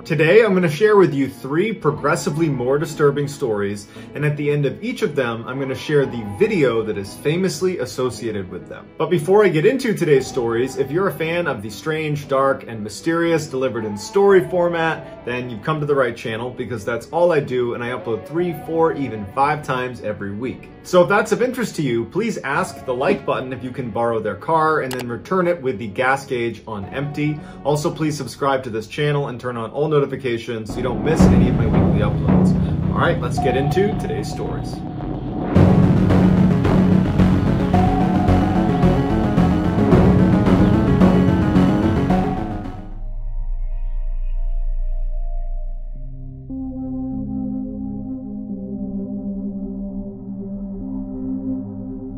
Today, I'm going to share with you 3 progressively more disturbing stories, and at the end of each of them, I'm going to share the video that is famously associated with them. But before I get into today's stories, if you're a fan of the strange, dark, and mysterious delivered in story format, then you've come to the right channel because that's all I do, and I upload 3, 4, even 5 times every week. So if that's of interest to you, please ask the like button if you can borrow their car and then return it with the gas gauge on empty. Also, please subscribe to this channel and turn on all notifications so you don't miss any of my weekly uploads. All right, let's get into today's stories.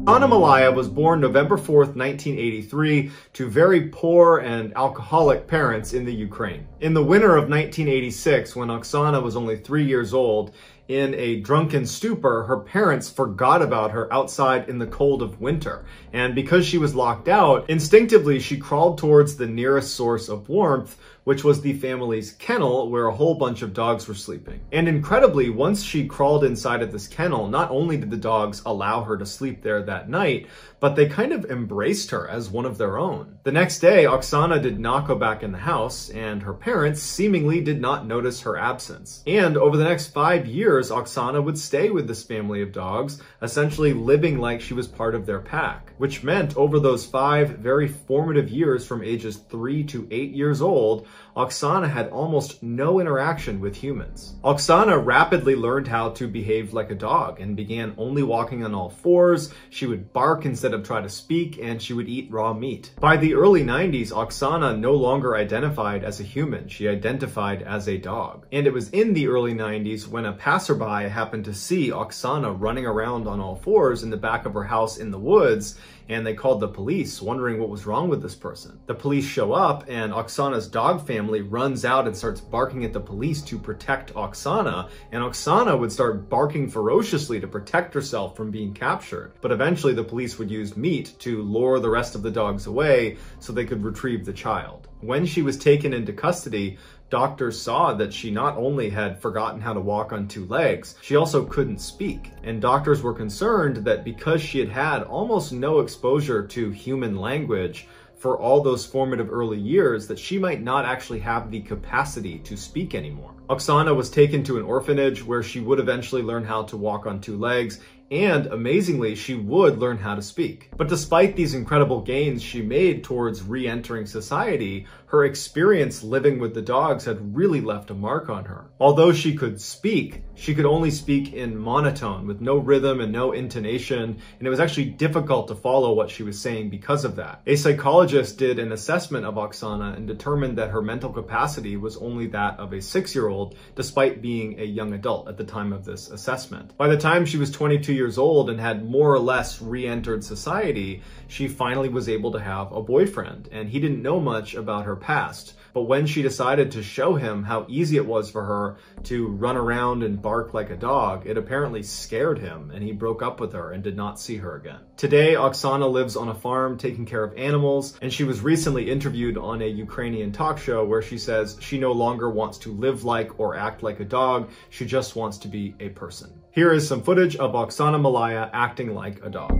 Oksana Malaya was born November 4th, 1983 to very poor and alcoholic parents in the Ukraine. In the winter of 1986, when Oksana was only 3 years old, in a drunken stupor, her parents forgot about her outside in the cold of winter. And because she was locked out, instinctively she crawled towards the nearest source of warmth, which was the family's kennel where a whole bunch of dogs were sleeping. And incredibly, once she crawled inside of this kennel, not only did the dogs allow her to sleep there that night, but they kind of embraced her as one of their own. The next day, Oksana did not go back in the house, and her parents seemingly did not notice her absence. And over the next 5 years, Oksana would stay with this family of dogs, essentially living like she was part of their pack, which meant over those 5 very formative years from ages 3 to 8 years old, Oksana had almost no interaction with humans. Oksana rapidly learned how to behave like a dog and began only walking on all 4s. She would bark instead of try to speak, and she would eat raw meat. By the early 90s, Oksana no longer identified as a human. She identified as a dog. And it was in the early 90s when a passerby happened to see Oksana running around on all 4s in the back of her house in the woods, and they called the police, wondering what was wrong with this person. The police show up, and Oksana's dog family runs out and starts barking at the police to protect Oksana, and Oksana would start barking ferociously to protect herself from being captured. But eventually the police would use meat to lure the rest of the dogs away so they could retrieve the child. When she was taken into custody, doctors saw that she not only had forgotten how to walk on 2 legs, she also couldn't speak. And doctors were concerned that because she had had almost no exposure to human language for all those formative early years, that she might not actually have the capacity to speak anymore. Oksana was taken to an orphanage where she would eventually learn how to walk on 2 legs, and amazingly, she would learn how to speak. But despite these incredible gains she made towards re-entering society, her experience living with the dogs had really left a mark on her. Although she could speak, she could only speak in monotone with no rhythm and no intonation, and it was actually difficult to follow what she was saying because of that. A psychologist did an assessment of Oksana and determined that her mental capacity was only that of a 6-year-old, despite being a young adult at the time of this assessment. By the time she was 22 years old and had more or less re-entered society, she finally was able to have a boyfriend, and he didn't know much about her past. But when she decided to show him how easy it was for her to run around and bark like a dog, it apparently scared him, and he broke up with her and did not see her again. Today, Oksana lives on a farm taking care of animals, and she was recently interviewed on a Ukrainian talk show where she says she no longer wants to live like or act like a dog, she just wants to be a person. Here is some footage of Oksana Malaya acting like a dog.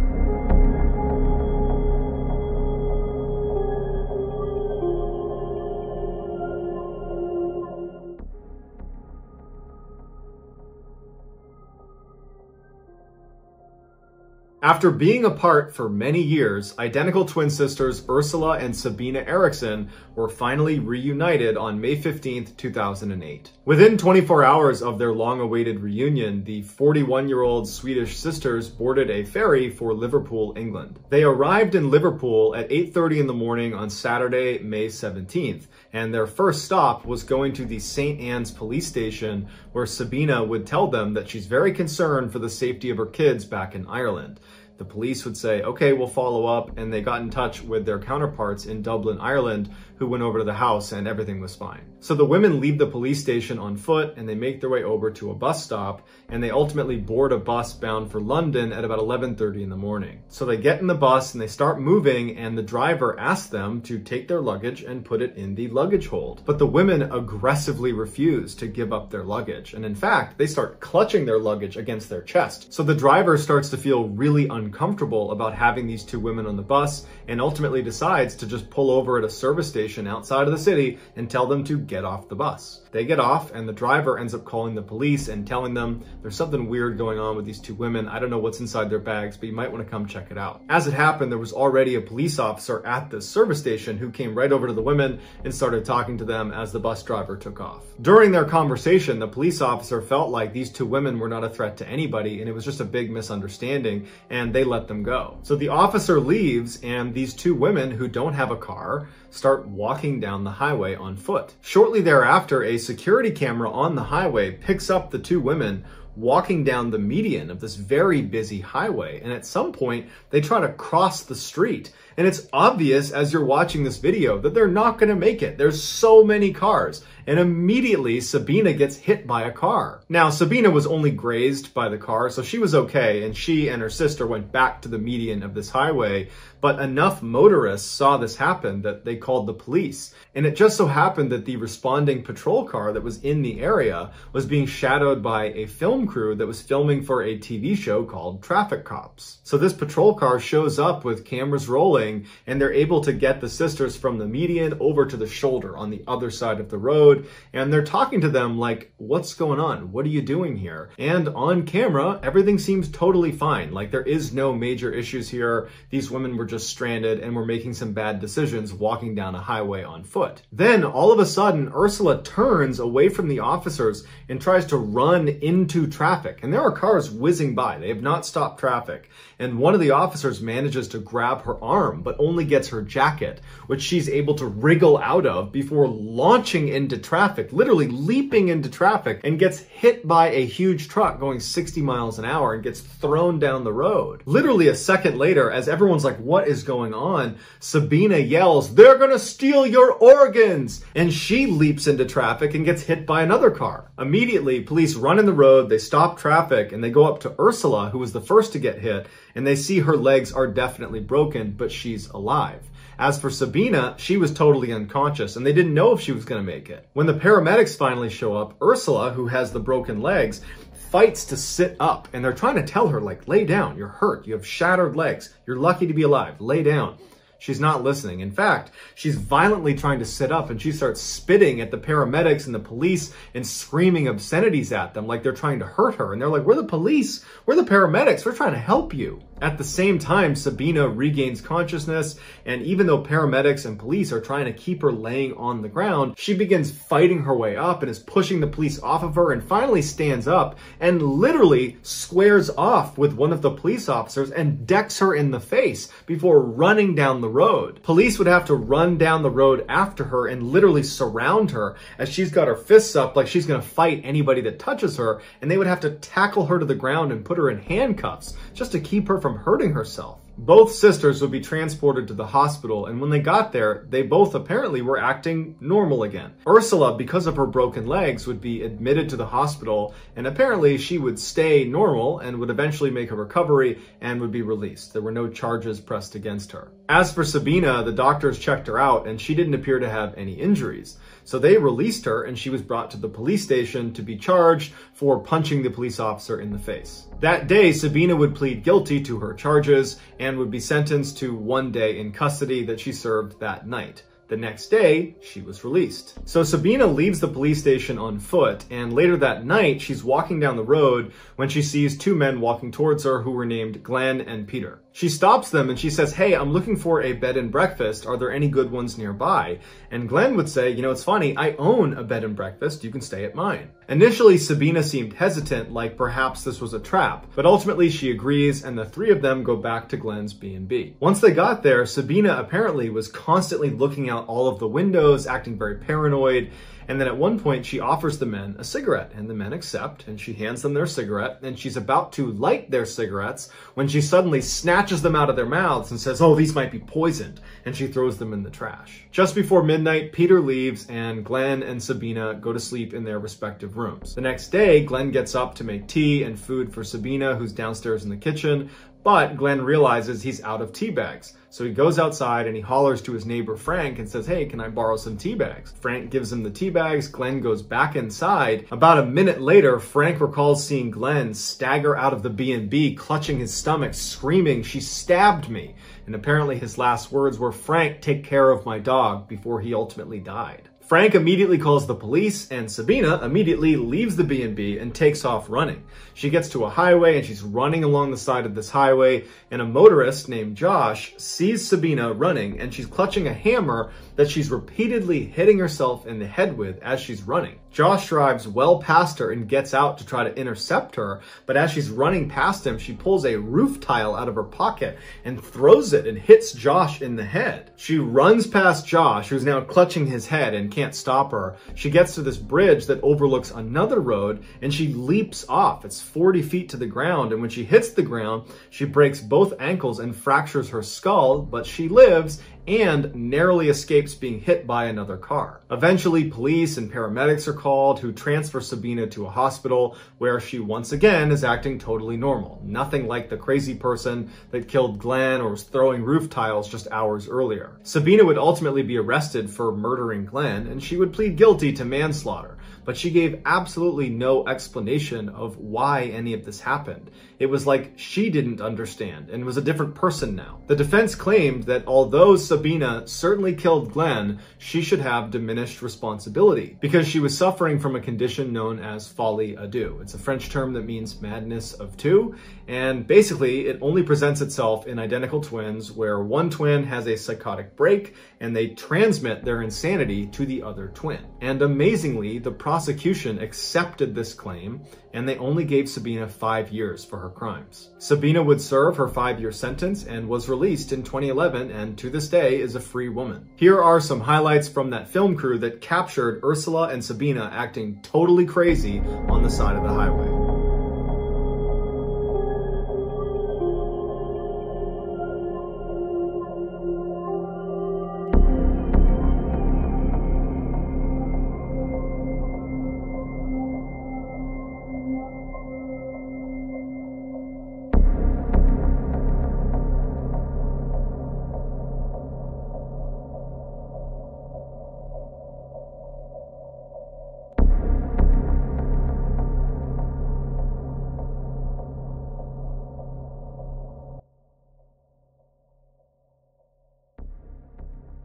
After being apart for many years, identical twin sisters Ursula and Sabina Eriksson were finally reunited on May 15th, 2008. Within 24 hours of their long-awaited reunion, the 41-year-old Swedish sisters boarded a ferry for Liverpool, England. They arrived in Liverpool at 8:30 in the morning on Saturday, May 17th, and their first stop was going to the St. Anne's police station, where Sabina would tell them that she's very concerned for the safety of her kids back in Ireland. The police would say, okay, we'll follow up, and they got in touch with their counterparts in Dublin, Ireland, who went over to the house and everything was fine. So the women leave the police station on foot and they make their way over to a bus stop, and they ultimately board a bus bound for London at about 11:30 in the morning. So they get in the bus and they start moving, and the driver asks them to take their luggage and put it in the luggage hold. But the women aggressively refuse to give up their luggage. And in fact, they start clutching their luggage against their chest. So the driver starts to feel really uncomfortable about having these two women on the bus, and ultimately decides to just pull over at a service station outside of the city and tell them to get off the bus. They get off, and the driver ends up calling the police and telling them there's something weird going on with these two women. I don't know what's inside their bags, but you might want to come check it out. As it happened, there was already a police officer at this service station who came right over to the women and started talking to them as the bus driver took off. During their conversation, the police officer felt like these two women were not a threat to anybody, and it was just a big misunderstanding, and they let them go. So the officer leaves, and these two women who don't have a car start walking down the highway on foot. Shortly thereafter, a security camera on the highway picks up the two women walking down the median of this very busy highway. And at some point, they try to cross the street. And it's obvious as you're watching this video that they're not going to make it. There's so many cars. And immediately, Sabina gets hit by a car. Now, Sabina was only grazed by the car, so she was okay. And she and her sister went back to the median of this highway. But enough motorists saw this happen that they called the police. And it just so happened that the responding patrol car that was in the area was being shadowed by a film crew that was filming for a TV show called Traffic Cops. So this patrol car shows up with cameras rolling, and they're able to get the sisters from the median over to the shoulder on the other side of the road. And they're talking to them like, what's going on? What are you doing here? And on camera, everything seems totally fine. Like, there is no major issues here. These women were just stranded and were making some bad decisions walking down a highway on foot. Then all of a sudden, Ursula turns away from the officers and tries to run into traffic. And there are cars whizzing by. They have not stopped traffic. And one of the officers manages to grab her arm, but only gets her jacket, which she's able to wriggle out of before launching into traffic, literally leaping into traffic, and gets hit by a huge truck going 60 miles an hour and gets thrown down the road. Literally a second later, as everyone's like, what is going on? Sabina yells, "They're gonna steal your organs!" And she leaps into traffic and gets hit by another car. Immediately, police run in the road, they stop traffic, and they go up to Ursula, who was the first to get hit, and they see her legs are definitely broken, but she's alive. As for Sabina, she was totally unconscious, and they didn't know if she was going to make it. When the paramedics finally show up, Ursula, who has the broken legs, fights to sit up, and they're trying to tell her, like, lay down, you're hurt, you have shattered legs, you're lucky to be alive, lay down. She's not listening. In fact, she's violently trying to sit up, and she starts spitting at the paramedics and the police and screaming obscenities at them like they're trying to hurt her. And they're like, we're the police, we're the paramedics, we're trying to help you. At the same time, Sabina regains consciousness, and even though paramedics and police are trying to keep her laying on the ground, she begins fighting her way up and is pushing the police off of her, and finally stands up and literally squares off with one of the police officers and decks her in the face before running down the road. Police would have to run down the road after her and literally surround her as she's got her fists up like she's going to fight anybody that touches her, and they would have to tackle her to the ground and put her in handcuffs just to keep her from hurting herself. Both sisters would be transported to the hospital, and when they got there, they both apparently were acting normal again. Ursula, because of her broken legs, would be admitted to the hospital, and apparently she would stay normal and would eventually make a recovery and would be released. There were no charges pressed against her. As for Sabina, the doctors checked her out, and she didn't appear to have any injuries. So they released her, and she was brought to the police station to be charged for punching the police officer in the face. That day, Sabina would plead guilty to her charges and would be sentenced to 1 day in custody that she served that night. The next day, she was released. So Sabina leaves the police station on foot, and later that night, she's walking down the road when she sees two men walking towards her who were named Glenn and Peter. She stops them and she says, "Hey, I'm looking for a bed and breakfast. Are there any good ones nearby?" And Glenn would say, "You know, it's funny, I own a bed and breakfast. You can stay at mine." Initially, Sabina seemed hesitant, like perhaps this was a trap, but ultimately she agrees, and the three of them go back to Glenn's B&B. Once they got there, Sabina apparently was constantly looking out all of the windows, acting very paranoid, And then at one point, she offers the men a cigarette, and the men accept, and she hands them their cigarette, and she's about to light their cigarettes when she suddenly snatches them out of their mouths and says, "Oh, these might be poisoned," and she throws them in the trash. Just before midnight, Peter leaves, and Glenn and Sabina go to sleep in their respective rooms. The next day, Glenn gets up to make tea and food for Sabina, who's downstairs in the kitchen, but Glenn realizes he's out of tea bags. So he goes outside and he hollers to his neighbor Frank and says, "Hey, can I borrow some tea bags?" Frank gives him the tea bags. Glenn goes back inside. About a minute later, Frank recalls seeing Glenn stagger out of the B&B, clutching his stomach, screaming, "She stabbed me." And apparently his last words were, "Frank, take care of my dog," before he ultimately died. Frank immediately calls the police, and Sabina immediately leaves the B&B and takes off running. She gets to a highway and she's running along the side of this highway, and a motorist named Josh sees Sabina running, and she's clutching a hammer that she's repeatedly hitting herself in the head with as she's running. Josh drives well past her and gets out to try to intercept her, but as she's running past him, she pulls a roof tile out of her pocket and throws it and hits Josh in the head. She runs past Josh, who's now clutching his head and can't stop her. She gets to this bridge that overlooks another road, and she leaps off. It's 40 feet to the ground, and when she hits the ground, she breaks both ankles and fractures her skull, but she lives and narrowly escapes being hit by another car. Eventually, police and paramedics are called, who transfer Sabina to a hospital where she once again is acting totally normal. Nothing like the crazy person that killed Glenn or was throwing roof tiles just hours earlier. Sabina would ultimately be arrested for murdering Glenn, and she would plead guilty to manslaughter, but she gave absolutely no explanation of why any of this happened. It was like she didn't understand and was a different person now. The defense claimed that although Sabina certainly killed Glenn, she should have diminished responsibility because she was suffering from a condition known as folie à deux. It's a French term that means madness of two, and basically it only presents itself in identical twins where one twin has a psychotic break and they transmit their insanity to the other twin. And amazingly, the prosecution accepted this claim, and they only gave Sabina 5 years for her crimes. Sabina would serve her 5-year sentence and was released in 2011, and to this day is a free woman. Here are some highlights from that film crew that captured Ursula and Sabina acting totally crazy on the side of the highway.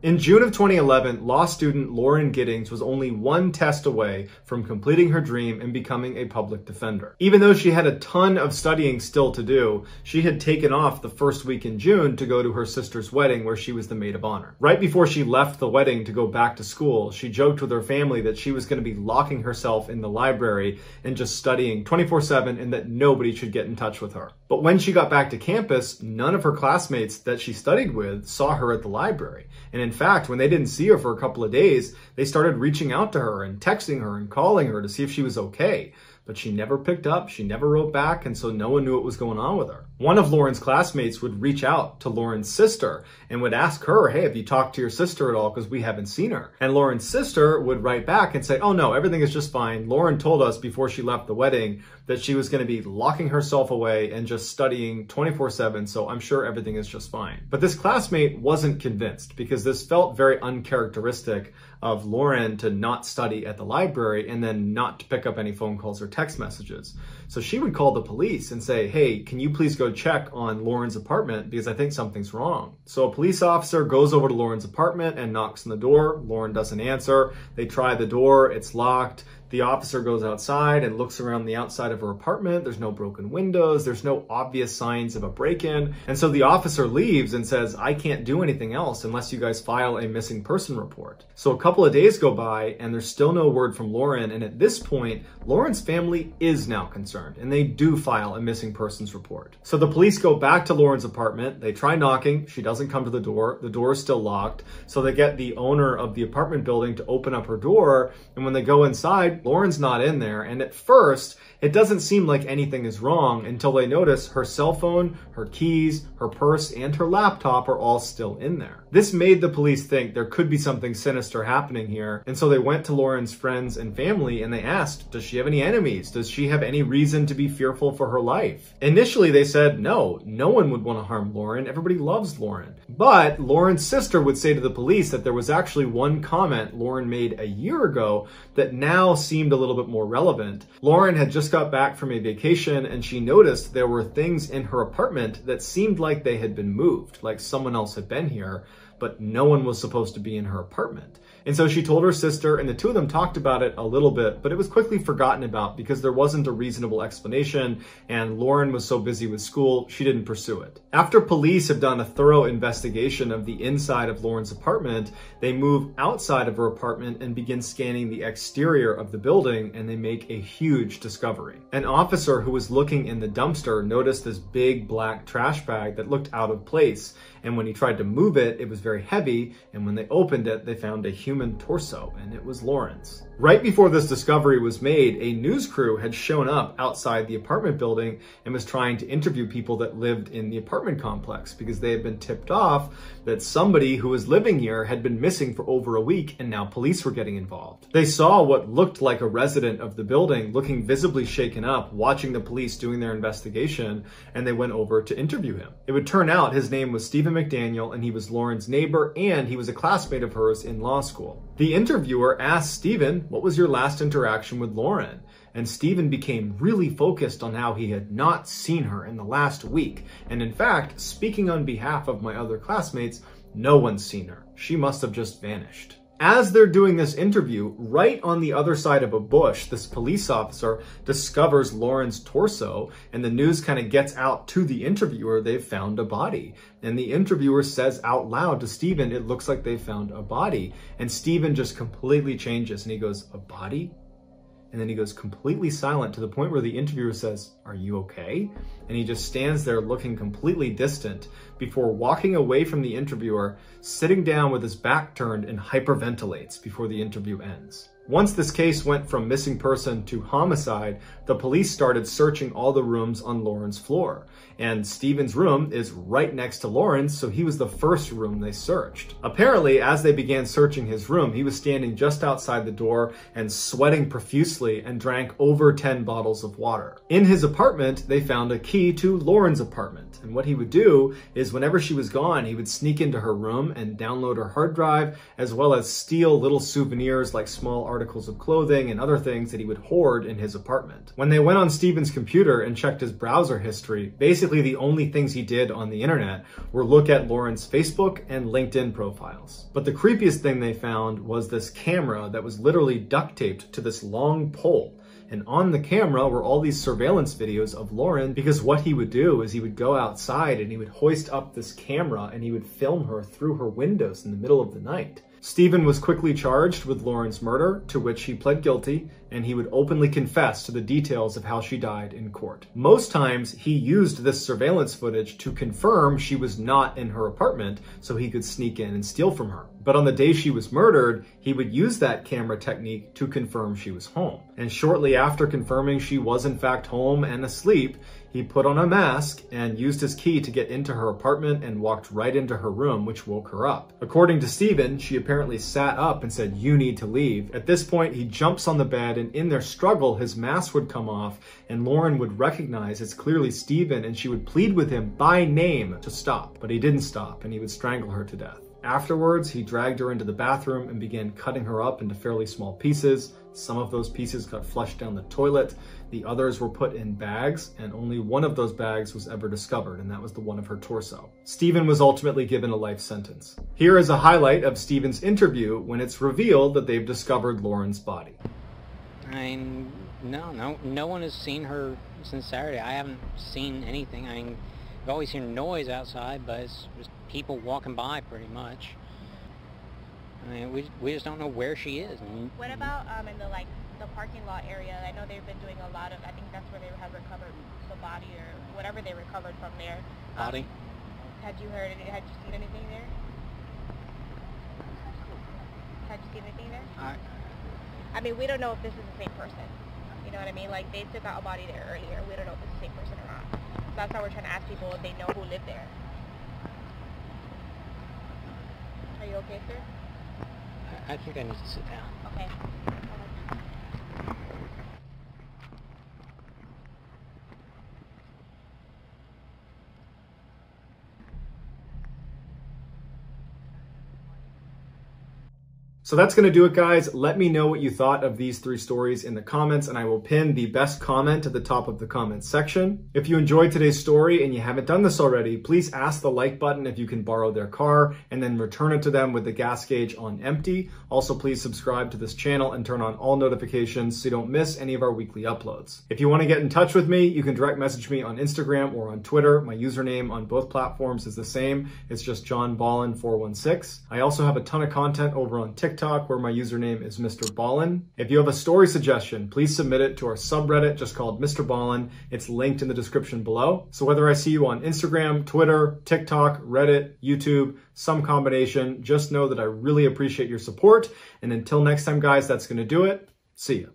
In June of 2011, law student Lauren Giddings was only one test away from completing her dream and becoming a public defender. Even though she had a ton of studying still to do, she had taken off the first week in June to go to her sister's wedding where she was the maid of honor. Right before she left the wedding to go back to school, she joked with her family that she was going to be locking herself in the library and just studying 24/7 and that nobody should get in touch with her. But when she got back to campus, none of her classmates that she studied with saw her at the library. And in fact, when they didn't see her for a couple of days, they started reaching out to her and texting her and calling her to see if she was okay. But she never picked up, she never wrote back, and so no one knew what was going on with her. One of Lauren's classmates would reach out to Lauren's sister and would ask her, "Hey, have you talked to your sister at all? Because we haven't seen her." And Lauren's sister would write back and say, "Oh no, everything is just fine. Lauren told us before she left the wedding that she was going to be locking herself away and just studying 24/7, so I'm sure everything is just fine." But this classmate wasn't convinced because this felt very uncharacteristic of Lauren to not study at the library and then not to pick up any phone calls or text messages. So she would call the police and say, "Hey, can you please go check on Lauren's apartment because I think something's wrong." So a police officer goes over to Lauren's apartment and knocks on the door. Lauren doesn't answer. They try the door, it's locked. The officer goes outside and looks around the outside of her apartment. There's no broken windows. There's no obvious signs of a break-in. And so the officer leaves and says, I can't do anything else unless you guys file a missing person report. So a couple of days go by and there's still no word from Lauren. And at this point, Lauren's family is now concerned and they do file a missing persons report. So the police go back to Lauren's apartment. They try knocking. She doesn't come to the door. The door is still locked. So they get the owner of the apartment building to open up her door. And when they go inside, Lauren's not in there. And at first, it doesn't seem like anything is wrong until they notice her cell phone, her keys, her purse, and her laptop are all still in there. This made the police think there could be something sinister happening here. And so they went to Lauren's friends and family and they asked, does she have any enemies? Does she have any reason to be fearful for her life? Initially, they said, no one would want to harm Lauren. Everybody loves Lauren. But Lauren's sister would say to the police that there was actually one comment Lauren made a year ago that now seemed a little bit more relevant. Lauren had just got back from a vacation and she noticed there were things in her apartment that seemed like they had been moved, like someone else had been here, but no one was supposed to be in her apartment. And so she told her sister, and the two of them talked about it a little bit, but it was quickly forgotten about because there wasn't a reasonable explanation, and Lauren was so busy with school, she didn't pursue it. After police have done a thorough investigation of the inside of Lauren's apartment, they move outside of her apartment and begin scanning the exterior of the building, and they make a huge discovery. An officer who was looking in the dumpster noticed this big black trash bag that looked out of place, and when he tried to move it, it was very heavy, and when they opened it, they found a human torso, and it was Lauren's. Right before this discovery was made, a news crew had shown up outside the apartment building and was trying to interview people that lived in the apartment complex because they had been tipped off that somebody who was living here had been missing for over a week and now police were getting involved. They saw what looked like a resident of the building looking visibly shaken up, watching the police doing their investigation, and they went over to interview him. It would turn out his name was Stephen McDaniel and he was Lauren's neighbor and he was a classmate of hers in law school. The interviewer asked Stephen, what was your last interaction with Lauren? And Stephen became really focused on how he had not seen her in the last week. And in fact, speaking on behalf of my other classmates, no one's seen her. She must have just vanished. As they're doing this interview, right on the other side of a bush, this police officer discovers Lauren's torso, and the news kind of gets out to the interviewer, they've found a body. And the interviewer says out loud to Stephen, it looks like they found a body. And Stephen just completely changes and he goes, a body? And then he goes completely silent to the point where the interviewer says, are you okay? And he just stands there looking completely distant before walking away from the interviewer, sitting down with his back turned and hyperventilates before the interview ends. Once this case went from missing person to homicide, the police started searching all the rooms on Lauren's floor. And Stephen's room is right next to Lauren's, so he was the first room they searched. Apparently, as they began searching his room, he was standing just outside the door and sweating profusely and drank over 10 bottles of water. In his apartment, they found a key to Lauren's apartment. And what he would do is whenever she was gone, he would sneak into her room and download her hard drive, as well as steal little souvenirs like small articles of clothing and other things that he would hoard in his apartment. When they went on Stephen's computer and checked his browser history, basically the only things he did on the internet were look at Lauren's Facebook and LinkedIn profiles. But the creepiest thing they found was this camera that was literally duct taped to this long pole. And on the camera were all these surveillance videos of Lauren, because what he would do is he would go outside and he would hoist up this camera and he would film her through her windows in the middle of the night. Stephen was quickly charged with Lauren's murder, to which he pled guilty, and he would openly confess to the details of how she died in court. Most times, he used this surveillance footage to confirm she was not in her apartment so he could sneak in and steal from her. But on the day she was murdered, he would use that camera technique to confirm she was home. And shortly after confirming she was in fact home and asleep, he put on a mask and used his key to get into her apartment and walked right into her room, which woke her up. According to Stephen, she apparently sat up and said, "You need to leave." At this point, he jumps on the bed, and in their struggle, his mask would come off, and Lauren would recognize it's clearly Stephen, and she would plead with him by name to stop. But he didn't stop, and he would strangle her to death. Afterwards, he dragged her into the bathroom and began cutting her up into fairly small pieces. Some of those pieces got flushed down the toilet. The others were put in bags, and only one of those bags was ever discovered, and that was the one of her torso. Stephen was ultimately given a life sentence. Here is a highlight of Stephen's interview when it's revealed that they've discovered Lauren's body. I mean, no one has seen her since Saturday. I haven't seen anything. I mean, I've always heard noise outside, but it's just people walking by pretty much. I mean, we just don't know where she is. What about in the parking lot area? I know they've been doing a lot of, I think that's where they have recovered the body or whatever they recovered from there. Body? Had you seen anything there? Had you seen anything there? I mean, we don't know if this is the same person. You know what I mean? Like, they took out a body there earlier. We don't know if it's the same person or not. So that's why we're trying to ask people if they know who lived there. Are you okay, sir? I think I need to sit down. Okay. So that's going to do it, guys. Let me know what you thought of these 3 stories in the comments, and I will pin the best comment at the top of the comments section. If you enjoyed today's story and you haven't done this already, please ask the like button if you can borrow their car and then return it to them with the gas gauge on empty. Also, please subscribe to this channel and turn on all notifications so you don't miss any of our weekly uploads. If you want to get in touch with me, you can direct message me on Instagram or on Twitter. My username on both platforms is the same. It's just JohnBallen416. I also have a ton of content over on TikTok, where my username is MrBallen. If you have a story suggestion, please submit it to our subreddit just called MrBallen. It's linked in the description below. So whether I see you on Instagram, Twitter, TikTok, Reddit, YouTube, some combination, just know that I really appreciate your support. And until next time, guys, that's going to do it. See ya.